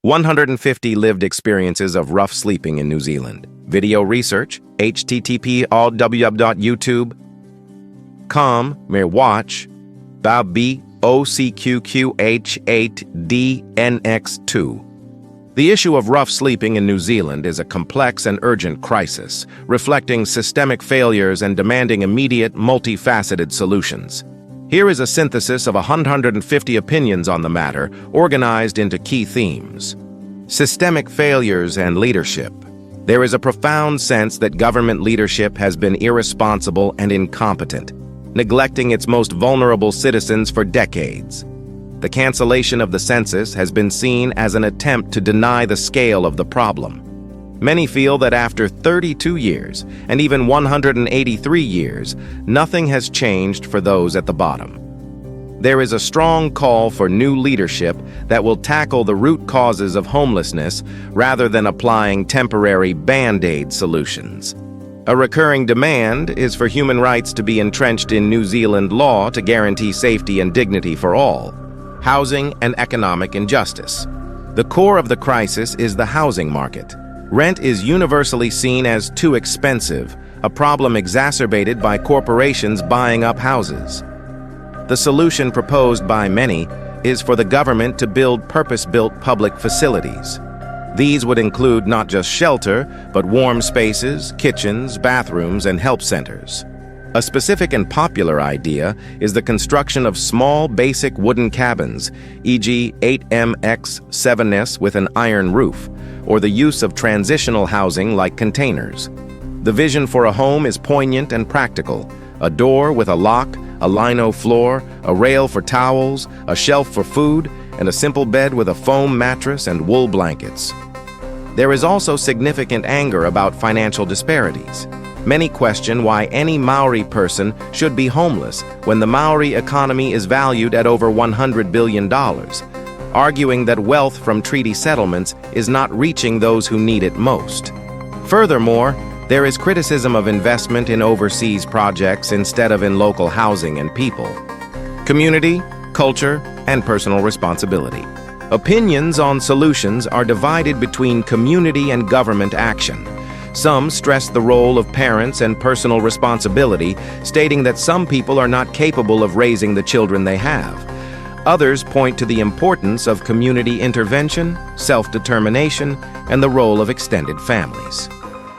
150 lived experiences of rough sleeping in New Zealand. Video research, http://www.youtube.com, mere watch, Babi OCQQH8DNX2. The issue of rough sleeping in New Zealand is a complex and urgent crisis, reflecting systemic failures and demanding immediate, multifaceted solutions. Here is a synthesis of 150 opinions on the matter, organized into key themes. Systemic failures and leadership. There is a profound sense that government leadership has been irresponsible and incompetent, neglecting its most vulnerable citizens for decades. The cancellation of the census has been seen as an attempt to deny the scale of the problem. Many feel that after 32 years, and even 183 years, nothing has changed for those at the bottom. There is a strong call for new leadership that will tackle the root causes of homelessness rather than applying temporary band-aid solutions. A recurring demand is for human rights to be entrenched in New Zealand law to guarantee safety and dignity for all. Housing and economic injustice. The core of the crisis is the housing market. Rent is universally seen as too expensive, a problem exacerbated by corporations buying up houses. The solution proposed by many is for the government to build purpose-built public facilities. These would include not just shelter, but warm spaces, kitchens, bathrooms, and help centers. A specific and popular idea is the construction of small, basic wooden cabins, e.g. 8MX7S with an iron roof, or the use of transitional housing like containers. The vision for a home is poignant and practical. A door with a lock, a lino floor, a rail for towels, a shelf for food, and a simple bed with a foam mattress and wool blankets. There is also significant anger about financial disparities. Many question why any Māori person should be homeless when the Māori economy is valued at over $100 billion, arguing that wealth from treaty settlements is not reaching those who need it most. Furthermore, there is criticism of investment in overseas projects instead of in local housing and people. Community, culture, and personal responsibility. Opinions on solutions are divided between community and government action. Some stress the role of parents and personal responsibility, stating that some people are not capable of raising the children they have. Others point to the importance of community intervention, self-determination, and the role of extended families.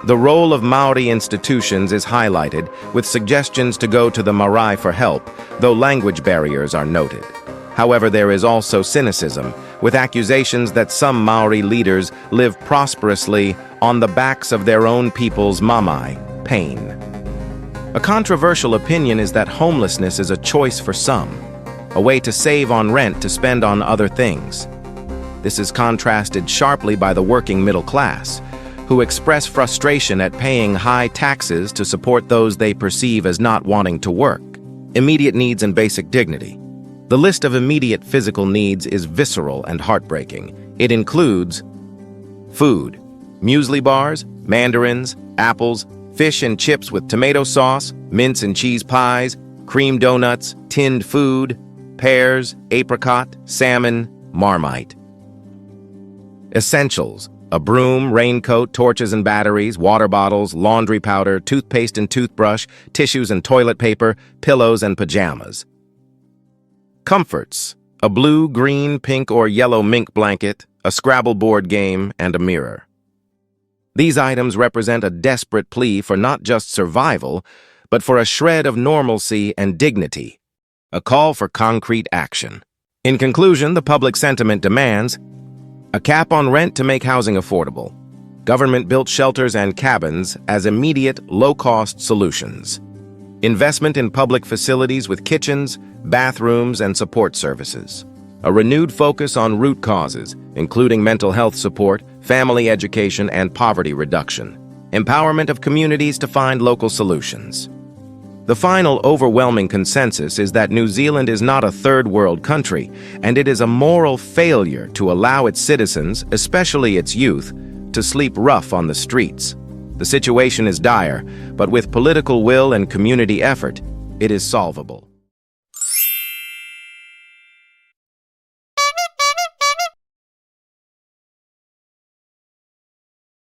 The role of Māori institutions is highlighted, with suggestions to go to the marae for help, though language barriers are noted. However, there is also cynicism, with accusations that some Māori leaders live prosperously on the backs of their own people's mamai, pain. A controversial opinion is that homelessness is a choice for some, a way to save on rent to spend on other things. This is contrasted sharply by the working middle class, who express frustration at paying high taxes to support those they perceive as not wanting to work. Immediate needs and basic dignity. The list of immediate physical needs is visceral and heartbreaking. It includes food, muesli bars, mandarins, apples, fish and chips with tomato sauce, mince and cheese pies, cream donuts, tinned food, pears, apricot, salmon, Marmite. Essentials: a broom, raincoat, torches and batteries, water bottles, laundry powder, toothpaste and toothbrush, tissues and toilet paper, pillows and pajamas. Comforts: a blue, green, pink, or yellow mink blanket, a Scrabble board game, and a mirror. These items represent a desperate plea for not just survival, but for a shred of normalcy and dignity, a call for concrete action. In conclusion, the public sentiment demands a cap on rent to make housing affordable, government-built shelters and cabins as immediate, low-cost solutions, investment in public facilities with kitchens, bathrooms, and support services, a renewed focus on root causes, including mental health support, family education, and poverty reduction, empowerment of communities to find local solutions. The final overwhelming consensus is that New Zealand is not a third-world country, and it is a moral failure to allow its citizens, especially its youth, to sleep rough on the streets. The situation is dire, but with political will and community effort, it is solvable.